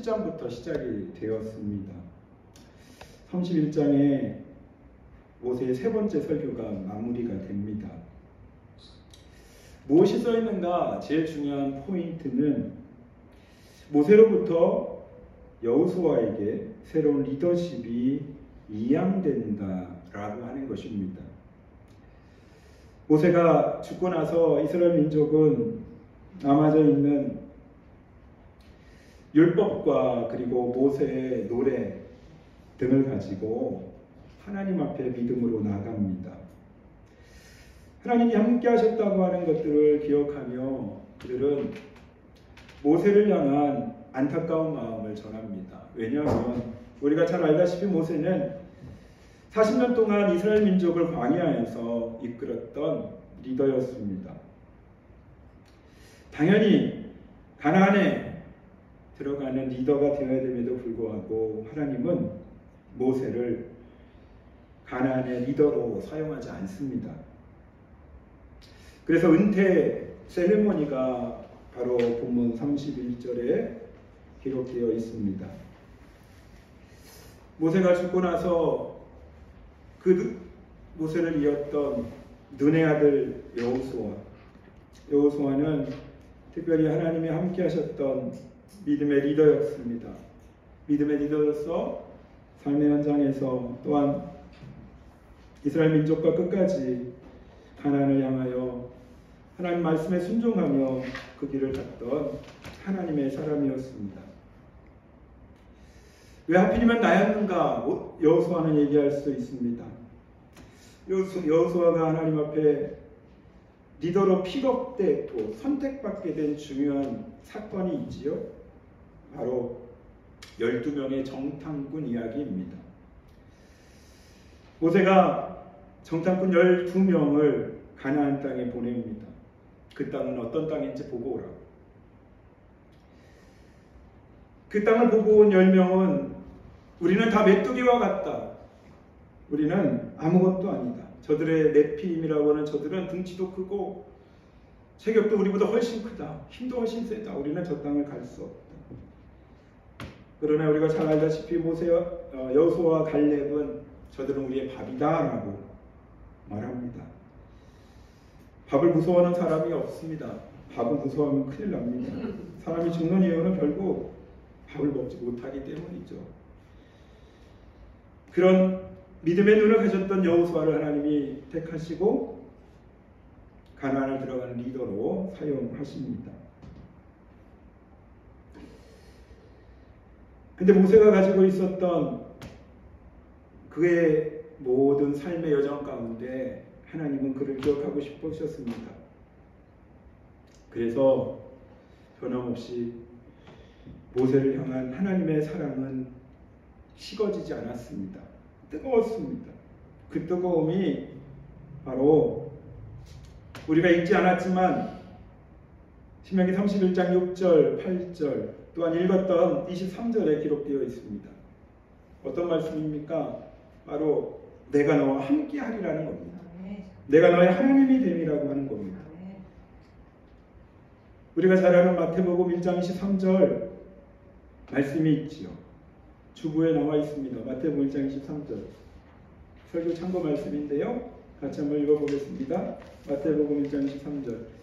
30장부터 시작이 되었습니다. 31장에 모세의 세 번째 설교가 마무리가 됩니다. 무엇이 써 있는가? 제일 중요한 포인트는 모세로부터 여호수아에게 새로운 리더십이 이양된다라고 하는 것입니다. 모세가 죽고 나서 이스라엘 민족은 남아져 있는 율법과 그리고 모세의 노래 등을 가지고 하나님 앞에 믿음으로 나갑니다. 하나님이 함께 하셨다고 하는 것들을 기억하며 그들은 모세를 향한 안타까운 마음을 전합니다. 왜냐하면 우리가 잘 알다시피 모세는 40년 동안 이스라엘 민족을 광야에서 이끌었던 리더였습니다. 당연히 가나안에 들어가는 리더가 되어야 됨에도 불구하고 하나님은 모세를 가나안의 리더로 사용하지 않습니다. 그래서 은퇴 세레모니가 바로 본문 31절에 기록되어 있습니다. 모세가 죽고 나서 그 모세를 이었던 눈의 아들 여호수아는 특별히 하나님이 함께 하셨던 믿음의 리더였습니다. 믿음의 리더로서 삶의 현장에서 또한 이스라엘 민족과 끝까지 가나안을 향하여 하나님 말씀에 순종하며 그 길을 갔던 하나님의 사람이었습니다. 왜 하필이면 나였는가? 여호수아는 얘기할 수 있습니다. 여호수아가 하나님 앞에 리더로 픽업되고 선택받게 된 중요한 사건이 있지요. 바로 12명의 정탐꾼 이야기입니다. 모세가 정탐꾼 12명을 가나안 땅에 보냅니다. 그 땅은 어떤 땅인지 보고 오라고. 그 땅을 보고 온 10명은 우리는 다 메뚜기와 같다. 우리는 아무것도 아니다. 저들의 네피임이라고 하는 저들은 등치도 크고 체격도 우리보다 훨씬 크다. 힘도 훨씬 세다. 우리는 저 땅을 갈 수 없다. 그러나 우리가 잘 알다시피 여호수아와 갈렙은 저들은 우리의 밥이다 라고 말합니다. 밥을 무서워하는 사람이 없습니다. 밥을 무서워하면 큰일 납니다. 사람이 죽는 이유는 결국 밥을 먹지 못하기 때문이죠. 그런 믿음의 눈을 가졌던 여호수아를 하나님이 택하시고 가나안을 들어가는 리더로 사용하십니다. 근데 모세가 가지고 있었던 그의 모든 삶의 여정 가운데 하나님은 그를 기억하고 싶으셨습니다. 그래서 변함없이 모세를 향한 하나님의 사랑은 식어지지 않았습니다. 뜨거웠습니다. 그 뜨거움이 바로 우리가 읽지 않았지만 신명기 31장 6절, 8절 또한 읽었던 23절에 기록되어 있습니다. 어떤 말씀입니까? 바로 내가 너와 함께 하리라는 겁니다. 내가 너의 하나님이 됨이라고 하는 겁니다. 우리가 잘 아는 마태복음 1장 23절 말씀이 있지요. 주부에 나와 있습니다. 마태복음 1장 23절 설교 참고 말씀인데요. 같이 한번 읽어보겠습니다. 마태복음 1장 23절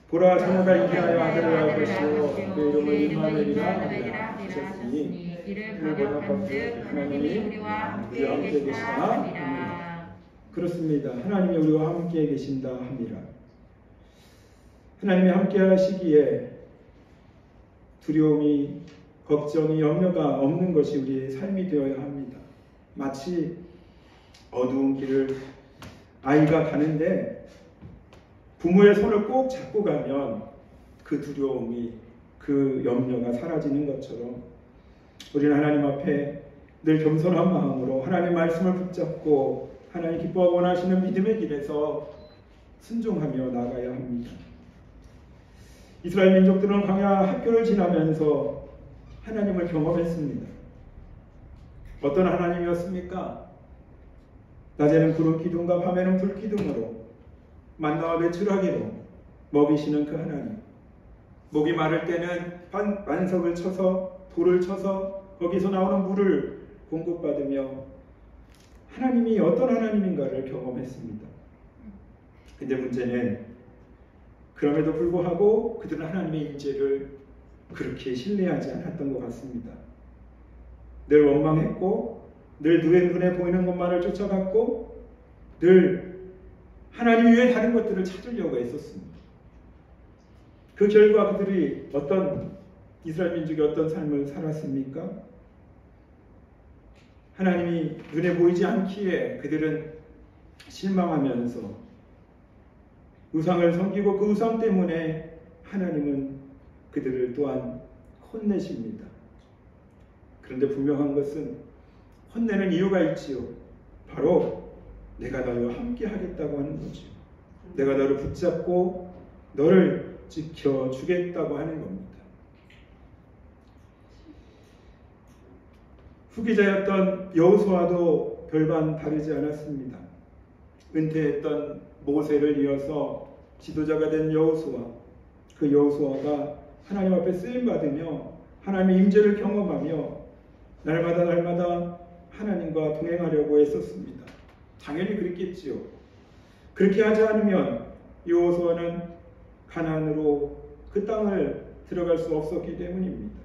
보라 자녀가 잉태하여 아들을 낳을 것이요 그 이름을 임마누엘이라 하셨으니 이를 번역하여 하나님이 우리와 함께 계시다. 그렇습니다. 하나님이 우리와 함께 계신다 함이라. 하나님이 함께 하시기에 두려움이 걱정이 염려가 없는 것이 우리의 삶이 되어야 합니다. 마치 어두운 길을 아이가 가는데 부모의 손을 꼭 잡고 가면 그 두려움이 그 염려가 사라지는 것처럼 우리는 하나님 앞에 늘 겸손한 마음으로 하나님 말씀을 붙잡고 하나님 기뻐하고 원하시는 믿음의 길에서 순종하며 나가야 합니다. 이스라엘 민족들은 광야 학교를 지나면서 하나님을 경험했습니다. 어떤 하나님이었습니까? 낮에는 구름 기둥과 밤에는 불 기둥으로 만나와 메추라기로 먹이시는 그 하나님. 목이 마를 때는 반석을 쳐서 돌을 쳐서 거기서 나오는 물을 공급받으며 하나님이 어떤 하나님인가를 경험했습니다. 근데 문제는 그럼에도 불구하고 그들은 하나님의 임재를 그렇게 신뢰하지 않았던 것 같습니다. 늘 원망했고 늘 눈에 보이는 것만을 쫓아갔고 늘 하나님 외에 다른 것들을 찾으려고 애썼습니다. 그 결과 그들이 이스라엘 민족이 어떤 삶을 살았습니까? 하나님이 눈에 보이지 않기에 그들은 실망하면서 우상을 섬기고 그 우상 때문에 하나님은 그들을 또한 혼내십니다. 그런데 분명한 것은 혼내는 이유가 있지요. 바로 내가 너희와 함께 하겠다고 하는 거죠. 내가 너를 붙잡고 너를 지켜주겠다고 하는 겁니다. 후기자였던 여호수아도 별반 다르지 않았습니다. 은퇴했던 모세를 이어서 지도자가 된 여호수아, 그 여호수아가 하나님 앞에 쓰임받으며 하나님의 임재를 경험하며 날마다 하나님과 동행하려고 애썼습니다. 당연히 그랬겠지요. 그렇게 하지 않으면 여호수아는 가나안으로 그 땅을 들어갈 수 없었기 때문입니다.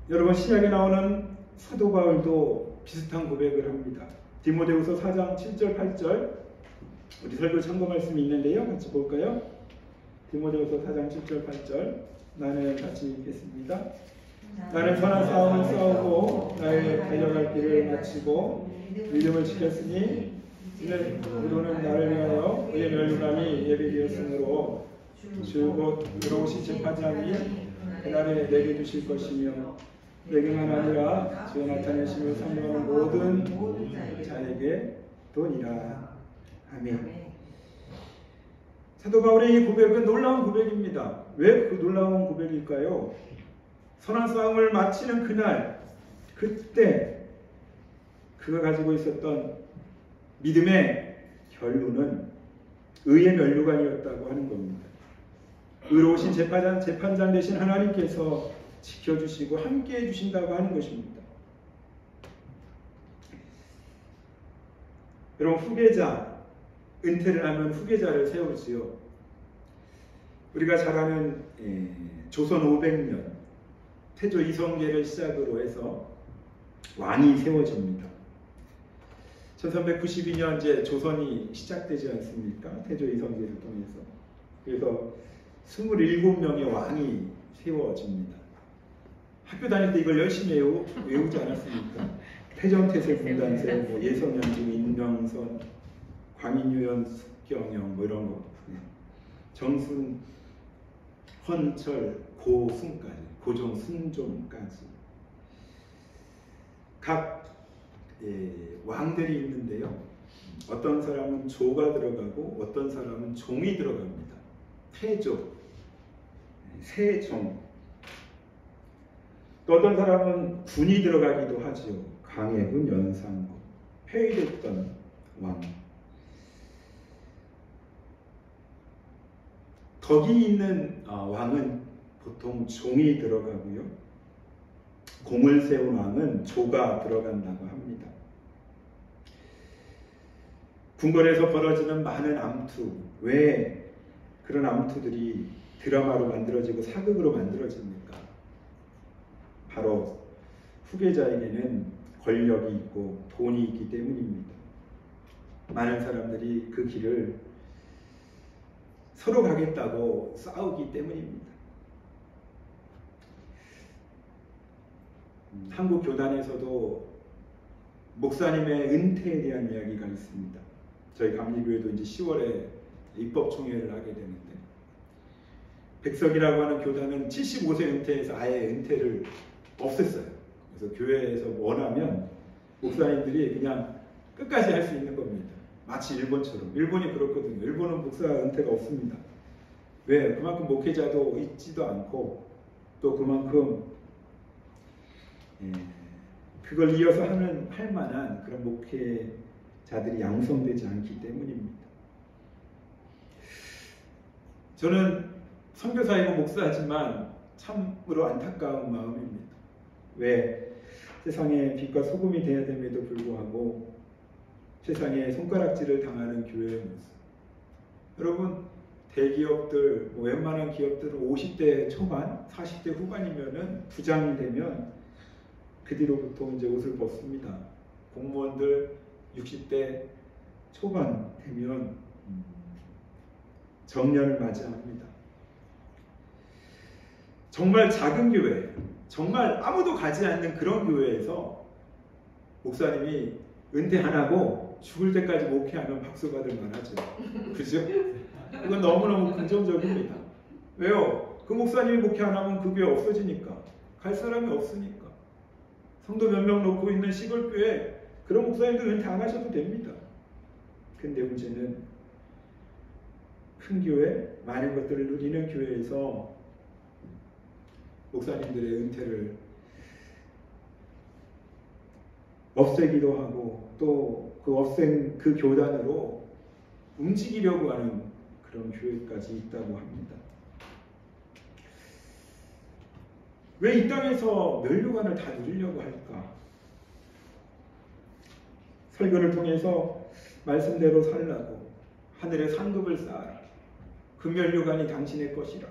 여러분, 신약에 나오는 사도 바울도 비슷한 고백을 합니다. 디모데후서 4장 7절 8절 우리 설교 참고 말씀이 있는데요. 같이 볼까요? 디모데후서 4장 7절 8절 나는 같이 읽겠습니다. 나는 선한 싸움을 싸우고 나의 달려갈 길을 마치고 믿음을 지켰으니 이는 우리는 나를 위하여 의의 멸류관이 예비되었으므로 주 곧 들어오신 재판장이 그날에 내게 주실 것이며 내게만 아니라 주의 나타내심을 사모하는 모든 자에게 도니라. 아멘. 사도 바울의 이 고백은 놀라운 고백입니다. 왜 그 놀라운 고백일까요? 선한 싸움을 마치는 그날, 그때 그가 가지고 있었던 믿음의 결론은 의의 면류관이었다고 하는 겁니다. 의로우신 재판장 되신 하나님께서 지켜주시고 함께해 주신다고 하는 것입니다. 여러분, 후계자, 은퇴를 하면 후계자를 세우지요. 우리가 잘 아는 조선 500년 태조 이성계를 시작으로 해서 왕이 세워집니다. 1392년 이제 조선이 시작되지 않습니까? 태조 이성계를 통해서. 그래서 27명의 왕이 세워집니다. 학교 다닐 때 이걸 열심히 외우지 않았습니까? 태정태세 군단세, 예성연중, 인명선, 광인유연, 숙경영 이런 거. 정순, 헌철, 고순까지, 고종, 순종까지 각 왕들이 있는데요. 어떤 사람은 조가 들어가고 어떤 사람은 종이 들어갑니다. 태조, 세종. 또 어떤 사람은 군이 들어가기도 하지요. 강해군, 연산군, 폐위됐던 왕. 덕이 있는 왕은 보통 종이 들어가고요. 공을 세운 왕은 조가 들어간다고 합니다. 궁궐에서 벌어지는 많은 암투, 왜 그런 암투들이 드라마로 만들어지고 사극으로 만들어집니까? 바로 후계자에게는 권력이 있고 돈이 있기 때문입니다. 많은 사람들이 그 길을 서로 가겠다고 싸우기 때문입니다. 한국 교단에서도 목사님의 은퇴에 대한 이야기가 있습니다. 저희 감리교회도 이제 10월에 입법총회를 하게 되는데, 백석이라고 하는 교단은 75세 은퇴해서 아예 은퇴를 없앴어요. 그래서 교회에서 원하면 목사님들이 그냥 끝까지 할 수 있는 겁니다. 마치 일본처럼. 일본이 그렇거든요. 일본은 목사 은퇴가 없습니다. 왜? 그만큼 목회자도 있지도 않고 또 그만큼 그걸 이어서 할 만한 그런 목회자들이 양성되지 않기 때문입니다. 저는 선교사이고 목사지만 참으로 안타까운 마음입니다. 왜 세상에 빛과 소금이 되어야 됨에도 불구하고 세상에 손가락질을 당하는 교회의 모습. 여러분, 대기업들, 웬만한 기업들은 50대 초반, 40대 후반이면은 부장이 되면 그 뒤로부터 이제 옷을 벗습니다. 공무원들 60대 초반 되면 정년을 맞이합니다. 정말 작은 교회, 정말 아무도 가지 않는 그런 교회에서 목사님이 은퇴 안 하고 죽을 때까지 목회하면 박수 받을 만하죠. 그죠? 이건 너무너무 긍정적입니다. 왜요? 그 목사님이 목회 안 하면 그 교회 없어지니까. 갈 사람이 없으니까. 성도 몇 명 놓고 있는 시골교회 그런 목사님들 은퇴 안 하셔도 됩니다. 근데 문제는 큰 교회, 많은 것들을 누리는 교회에서 목사님들의 은퇴를 없애기도 하고 또 그 없앤 그 교단으로 움직이려고 하는 그런 교회까지 있다고 합니다. 왜 이 땅에서 면류관을 다 누리려고 할까? 설교를 통해서 말씀대로 살라고 하늘의 상급을 쌓아라. 그 면류관이 당신의 것이라.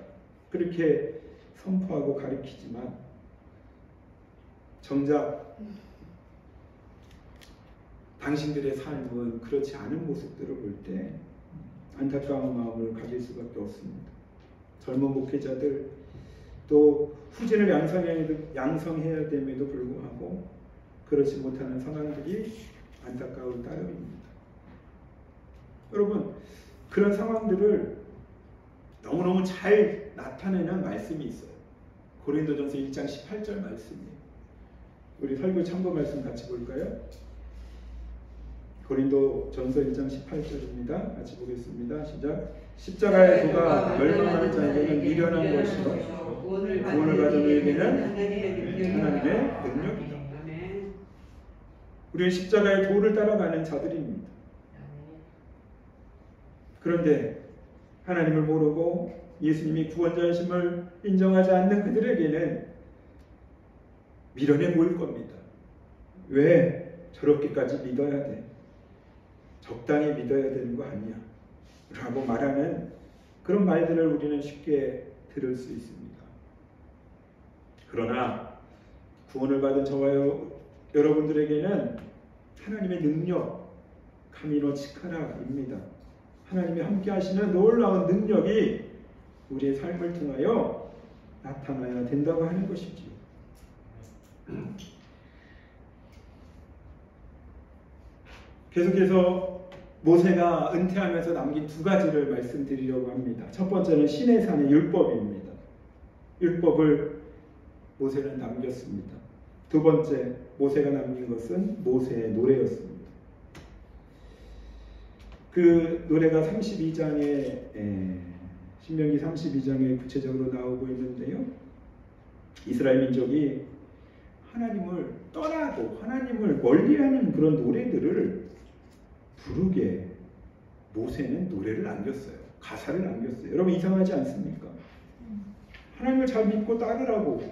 그렇게 선포하고 가르치지만 정작 당신들의 삶은 그렇지 않은 모습들을 볼 때 안타까운 마음을 가질 수밖에 없습니다. 젊은 목회자들 또 후진을 양성해야 됨에도 불구하고 그렇지 못하는 상황들이 안타까울 따름입니다. 여러분, 그런 상황들을 너무너무 잘 나타내는 말씀이 있어요. 고린도전서 1장 18절 말씀이에요. 우리 설교 참고 말씀 같이 볼까요? 고린도전서 1장 18절입니다. 같이 보겠습니다. 시작. 십자가의 도가 멸망하는 자에게는 미련한 것이요 구원을 받은 이에게는 하나님의 능력이다. 우리는 십자가의 도를 따라가는 자들입니다. 그런데 하나님을 모르고 예수님이 구원자이심을 인정하지 않는 그들에게는 미련해 보일 겁니다. 왜 저렇게까지 믿어야 돼? 적당히 믿어야 되는 거 아니야? 라고 말하는 그런 말들을 우리는 쉽게 들을 수 있습니다. 그러나 구원을 받은 저와 여러분들에게는 하나님의 능력, 카미노 치카라입니다. 하나님이 함께 하시는 놀라운 능력이 우리의 삶을 통하여 나타나야 된다고 하는 것이지요. 계속해서 모세가 은퇴하면서 남긴 두 가지를 말씀드리려고 합니다. 첫 번째는 시내산의 율법입니다. 율법을 모세는 남겼습니다. 두 번째, 모세가 남긴 것은 모세의 노래였습니다. 그 노래가 32장에 신명기 32장에 구체적으로 나오고 있는데요. 이스라엘 민족이 하나님을 떠나고 하나님을 멀리하는 그런 노래들을 부르게 모세는 노래를 남겼어요. 가사를 남겼어요. 여러분 이상하지 않습니까? 하나님을 잘 믿고 따르라고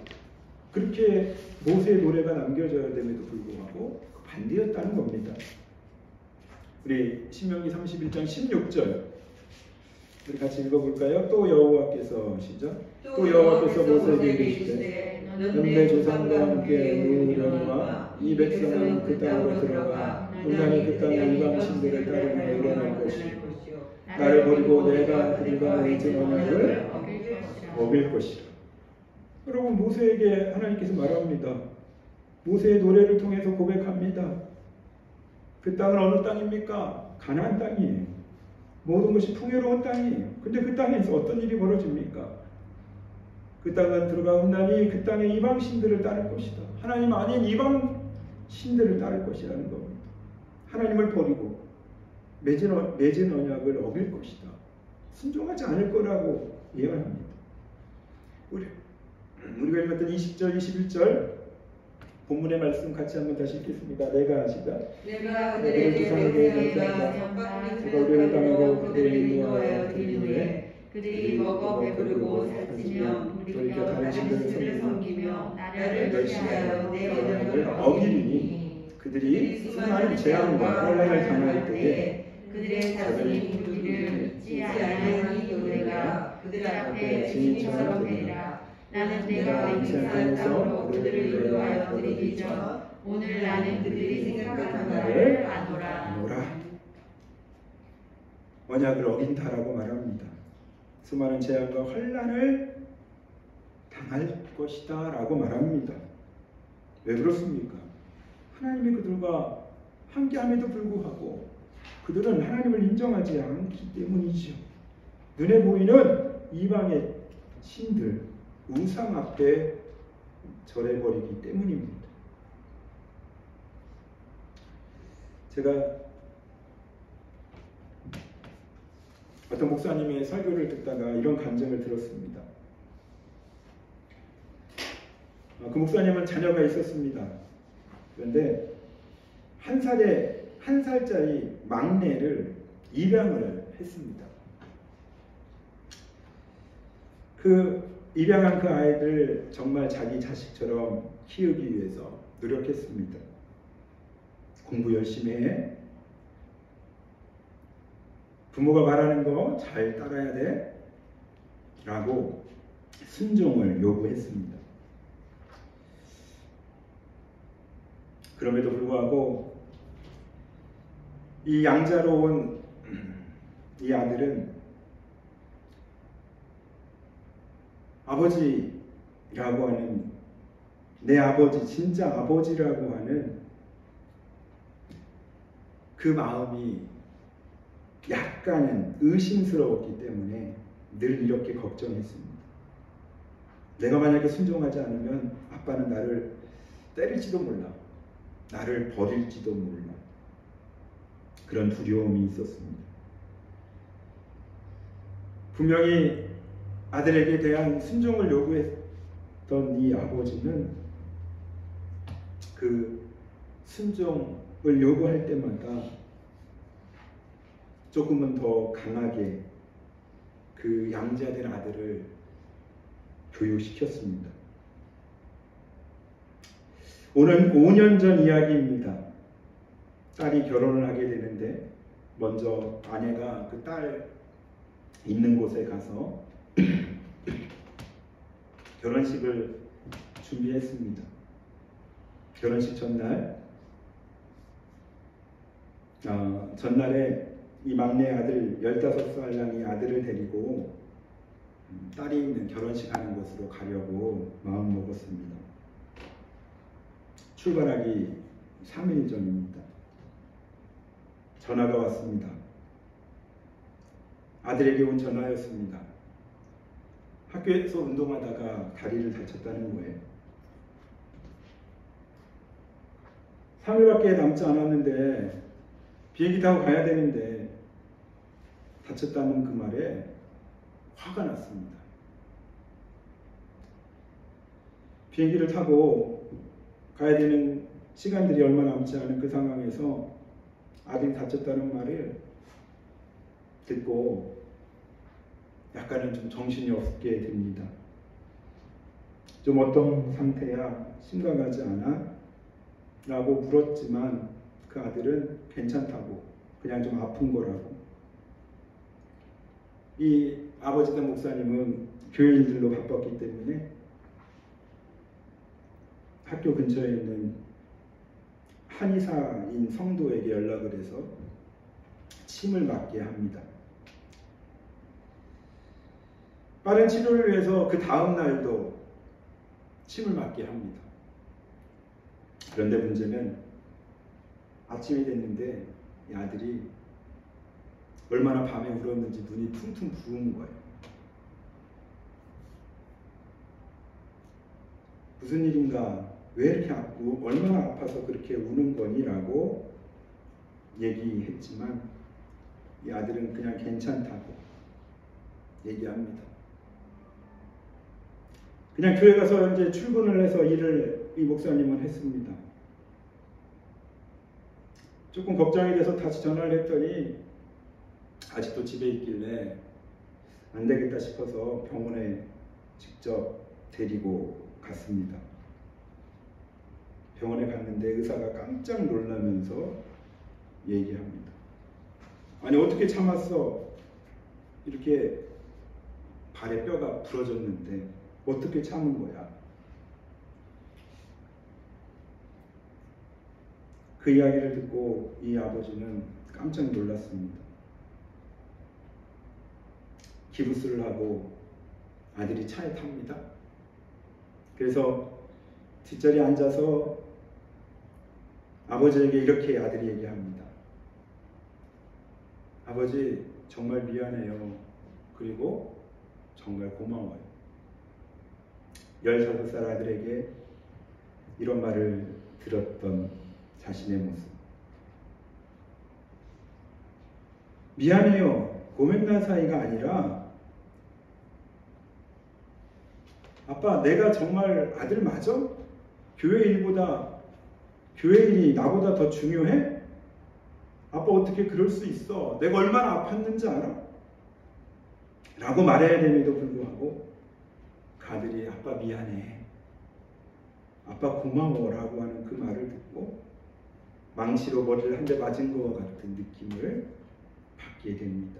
그렇게 모세의 노래가 남겨져야 됨에도 불구하고 반대였다는 겁니다. 우리 신명기 31장 16절 우리 같이 읽어볼까요? 또 여호와께서 시작. 또 여호와께서 모세에게 이르시되 너는 내 조상과 함께 누우려니와 이 백성은 그 땅으로 들어가 분명히 그 땅의 이방신들을 따르며 일어날 것이요 나를 버리고 내가 그들과 맺은 언약을 어길 것이라. 여러분 모세에게 하나님께서 말합니다. 모세의 노래를 통해서 고백합니다. 그 땅은 어느 땅입니까? 가나안 땅이에요. 모든 것이 풍요로운 땅이에요. 근데 그 땅에서 어떤 일이 벌어집니까? 그 땅은 들어가 혼나니 그 땅의 이방신들을 따를 것이다. 하나님 아닌 이방신들을 따를 것이라는 겁니다. 하나님을 버리고 맺은 언약을 어길 것이다. 순종하지 않을 거라고 예언합니다. 우리가 읽었던 20절, 21절 본문의 말씀 같이 한번 다시 읽겠습니다. 내가 그들의 조상에게 맹세한다. 그가 우리를 땅으로 그들을 인도하여 그 이후에 그들이 먹어 배부르고 살찌면 돌이켜 다른 신들을 섬기며 나를 시기하여 내 언약을 어기리니 그들이 수많은 재앙과 혼란을 당할 때에 그들의 자손이 이루기를 잊지 아니하니 너희가 그들 앞에 증인처럼 되리라. 나는 내가 맹세한 땅으로 그들을 인도하여 드리기 전 오늘 나는 그들이 생각한 날을 아노라. 언약을 어긴다라고 말합니다. 수많은 재앙과 환란을 당할 것이다 라고 말합니다. 왜 그렇습니까? 하나님이 그들과 함께함에도 불구하고 그들은 하나님을 인정하지 않기 때문이죠. 눈에 보이는 이방의 신들, 우상 앞에 절해버리기 때문입니다. 제가 어떤 목사님의 설교를 듣다가 이런 감정을 들었습니다. 그 목사님은 자녀가 있었습니다. 그런데 한 살짜리 막내를 입양을 했습니다. 그 입양한 그 아이를 정말 자기 자식처럼 키우기 위해서 노력했습니다. 공부 열심히 해. 부모가 말하는 거 잘 따라야 돼. 라고 순종을 요구했습니다. 그럼에도 불구하고 이 양자로 온 이 아들은 아버지라고 하는 내 아버지, 진짜 아버지라고 하는 그 마음이 약간은 의심스러웠기 때문에 늘 이렇게 걱정했습니다. 내가 만약에 순종하지 않으면 아빠는 나를 때릴지도 몰라. 나를 버릴지도 몰라. 그런 두려움이 있었습니다. 분명히 아들에게 대한 순종을 요구했던 이 아버지는 그 순종을 요구할 때마다 조금은 더 강하게 그 양자된 아들을 교육시켰습니다. 오늘 5년 전 이야기입니다. 딸이 결혼을 하게 되는데 먼저 아내가 그 딸 있는 곳에 가서 결혼식을 준비했습니다. 결혼식 전날에 이 막내 아들 15살 난 이 아들을 데리고 딸이 있는 결혼식 하는 곳으로 가려고 마음먹었습니다. 출발하기 3일 전입니다. 전화가 왔습니다. 아들에게 온 전화였습니다. 학교에서 운동하다가 다리를 다쳤다는 거예요. 3일밖에 남지 않았는데 비행기 타고 가야 되는데 다쳤다는 그 말에 화가 났습니다. 비행기를 타고 가야 되는 시간들이 얼마 남지 않은 그 상황에서 아들이 다쳤다는 말을 듣고 약간은 좀 정신이 없게 됩니다. 좀 어떤 상태야? 심각하지 않아? 라고 물었지만 그 아들은 괜찮다고, 그냥 좀 아픈 거라고. 이 아버지된 목사님은 교회 일들로 바빴기 때문에 학교 근처에 있는 한의사인 성도에게 연락을 해서 침을 맞게 합니다. 빠른 치료를 위해서 그 다음 날도 침을 맞게 합니다. 그런데 문제는 아침이 됐는데 이 아들이 얼마나 밤에 울었는지 눈이 퉁퉁 부은 거예요. 무슨 일인가? 왜 이렇게 아프고 얼마나 아파서 그렇게 우는 거니? 라고 얘기했지만 이 아들은 그냥 괜찮다고 얘기합니다. 그냥 교회 가서 이제 출근을 해서 일을 이 목사님은 했습니다. 조금 걱정이 돼서 다시 전화를 했더니 아직도 집에 있길래 안 되겠다 싶어서 병원에 직접 데리고 갔습니다. 병원에 갔는데 의사가 깜짝 놀라면서 얘기합니다. 아니 어떻게 참았어? 이렇게 발에 뼈가 부러졌는데 어떻게 참은 거야? 그 이야기를 듣고 이 아버지는 깜짝 놀랐습니다. 기부스를 하고 아들이 차에 탑니다. 그래서 뒷자리에 앉아서 아버지에게 이렇게 아들이 얘기합니다. 아버지 정말 미안해요. 그리고 정말 고마워요. 15살 아들에게 이런 말을 들었던 자신의 모습. 미안해요. 고멘나사이가 아니라 아빠 내가 정말 아들 맞아? 교회 일보다 교회 일이 나보다 더 중요해? 아빠 어떻게 그럴 수 있어? 내가 얼마나 아팠는지 알아? 라고 말해야 됨에도 불구하고 그 아들이 아빠 미안해. 아빠 고마워 라고 하는 그 말을 듣고 망치로 머리를 한 대 맞은 것과 같은 느낌을 받게 됩니다.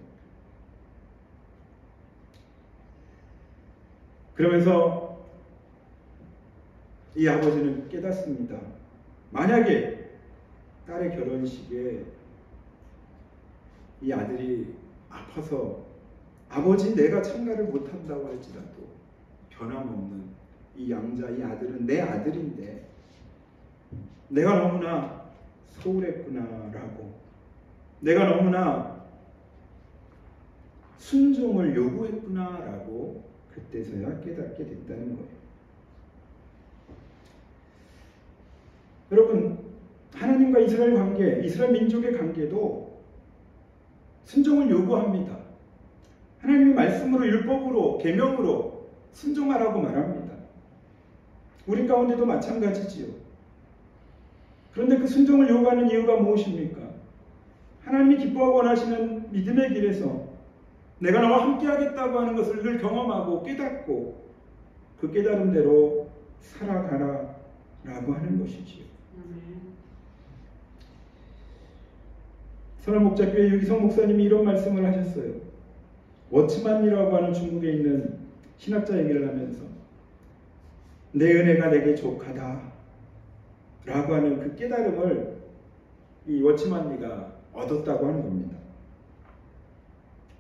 그러면서 이 아버지는 깨닫습니다. 만약에 딸의 결혼식에 이 아들이 아파서 아버지 내가 참가를 못한다고 할지라도 변함없는 이 양자, 이 아들은 내 아들인데 내가 너무나 소홀했구나라고, 내가 너무나 순종을 요구했구나라고 그때서야 깨닫게 됐다는 거예요. 여러분, 하나님과 이스라엘 관계, 이스라엘 민족의 관계도 순종을 요구합니다. 하나님의 말씀으로, 율법으로, 계명으로 순종하라고 말합니다. 우리 가운데도 마찬가지지요. 그런데 그 순종을 요구하는 이유가 무엇입니까? 하나님이 기뻐하고 원하시는 믿음의 길에서 내가 너와 함께하겠다고 하는 것을 늘 경험하고 깨닫고 그 깨달음대로 살아가라 라고 하는 것이지요. 선한목자교회 유기성 목사님이 이런 말씀을 하셨어요. 워츠만이라고 하는 중국에 있는 신학자 얘기를 하면서 내 은혜가 내게 족하다 라고 하는 그 깨달음을 이 워츠만리가 얻었다고 하는 겁니다.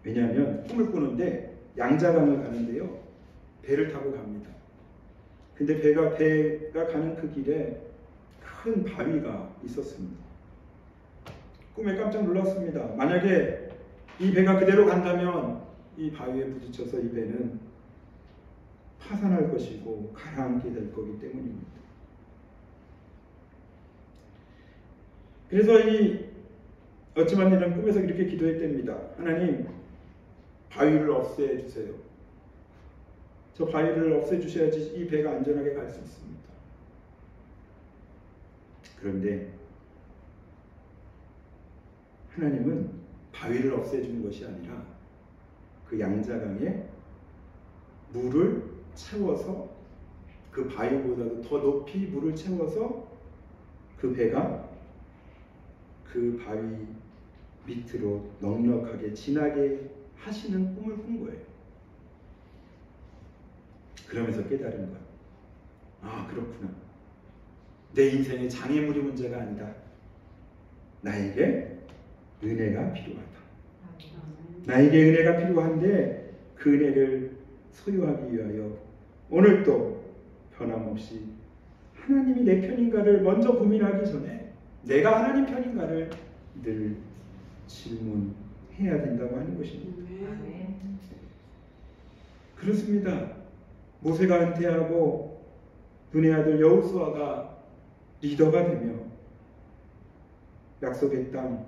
왜냐하면 꿈을 꾸는데 양자강을 가는데요, 배를 타고 갑니다. 근데 배가 가는 그 길에 큰 바위가 있었습니다. 꿈에 깜짝 놀랐습니다. 만약에 이 배가 그대로 간다면 이 바위에 부딪혀서 이 배는 파산할 것이고 가라앉게 될 거기 때문입니다. 그래서 이 어찌만이라는 꿈에서 이렇게 기도했답니다. 하나님, 바위를 없애주세요. 저 바위를 없애주셔야지 이 배가 안전하게 갈 수 있습니다. 그런데 하나님은 바위를 없애주는 것이 아니라 그 양자강에 물을 채워서 그 바위보다도 더 높이 물을 채워서 그 배가 그 바위 밑으로 넉넉하게 지나게 하시는 꿈을 꾼 거예요. 그러면서 깨달은 거예요. 아, 그렇구나. 내 인생의 장애물이 문제가 아니다. 나에게 은혜가 필요하다. 나에게 은혜가 필요한데 그 은혜를 소유하기 위하여 오늘도 변함없이 하나님이 내 편인가를 먼저 고민하기 전에 내가 하나님 편인가를 늘 질문해야 된다고 하는 것입니다. 그렇습니다. 모세가 은퇴하고 눈의 아들 여호수아가 리더가 되며 약속의 땅,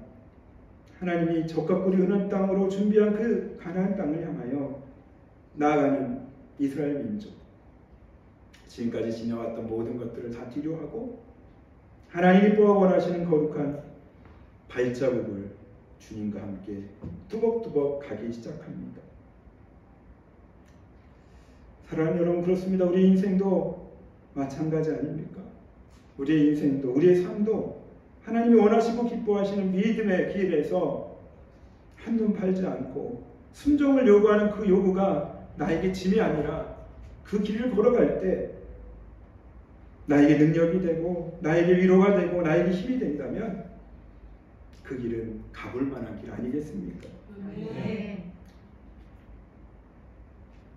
하나님이 적과 꿀이 흐르는 땅으로 준비한 그 가나안 땅을 향하여 나아가는 이스라엘 민족, 지금까지 지나왔던 모든 것들을 다 뒤로하고 하나님이 기뻐하고 원하시는 거룩한 발자국을 주님과 함께 뚜벅뚜벅 가기 시작합니다. 사랑하는 여러분, 그렇습니다. 우리 인생도 마찬가지 아닙니까? 우리의 인생도, 우리의 삶도 하나님이 원하시고 기뻐하시는 믿음의 길에서 한눈 팔지 않고 순종을 요구하는 그 요구가 나에게 짐이 아니라 그 길을 걸어갈 때 나에게 능력이 되고 나에게 위로가 되고 나에게 힘이 된다면 그 길은 가볼 만한 길 아니겠습니까? 네.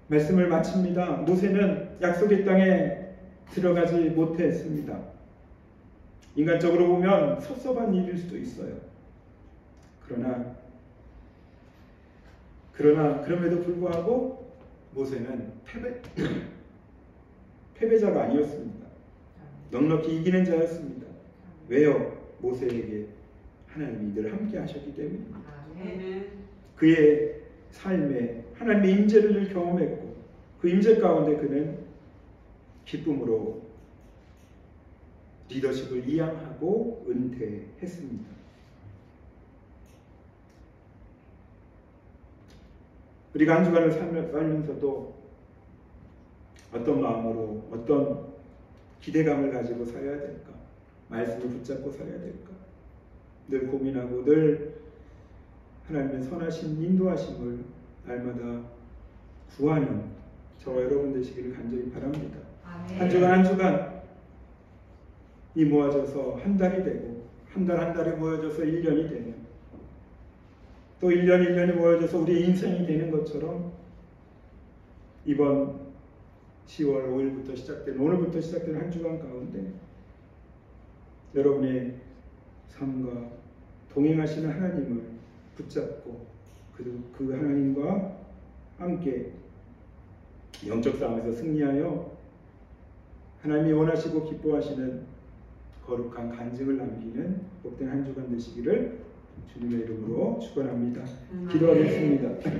말씀을 마칩니다. 모세는 약속의 땅에 들어가지 못했습니다. 인간적으로 보면 섭섭한 일일 수도 있어요. 그럼에도 불구하고 모세는 패배자가 아니었습니다. 넉넉히 이기는 자였습니다. 왜요? 모세에게 하나님이 늘 함께 하셨기 때문입니다. 그의 삶에 하나님의 임재를 늘 경험했고 그 임재 가운데 그는 기쁨으로 리더십을 이양하고 은퇴했습니다. 우리가 한 주간을 살면서도 어떤 마음으로 어떤 기대감을 가지고 살아야 될까? 말씀을 붙잡고 살아야 될까? 늘 고민하고 늘 하나님의 선하신 인도하심을 날마다 구하는 저와 여러분 되시기를 간절히 바랍니다. 한 주간 이 모아져서 한 달이 되고 한 달이 모여져서 1년이 되면 또 1년이 모여져서 우리의 인생이 되는 것처럼 이번 10월 5일부터 시작된 오늘부터 시작된 한 주간 가운데 여러분의 삶과 동행하시는 하나님을 붙잡고 그 하나님과 함께 영적 싸움에서 승리하여 하나님이 원하시고 기뻐하시는 거룩한 간증을 남기는 복된 한 주간 되시기를 주님의 이름으로 축원합니다. 기도하겠습니다.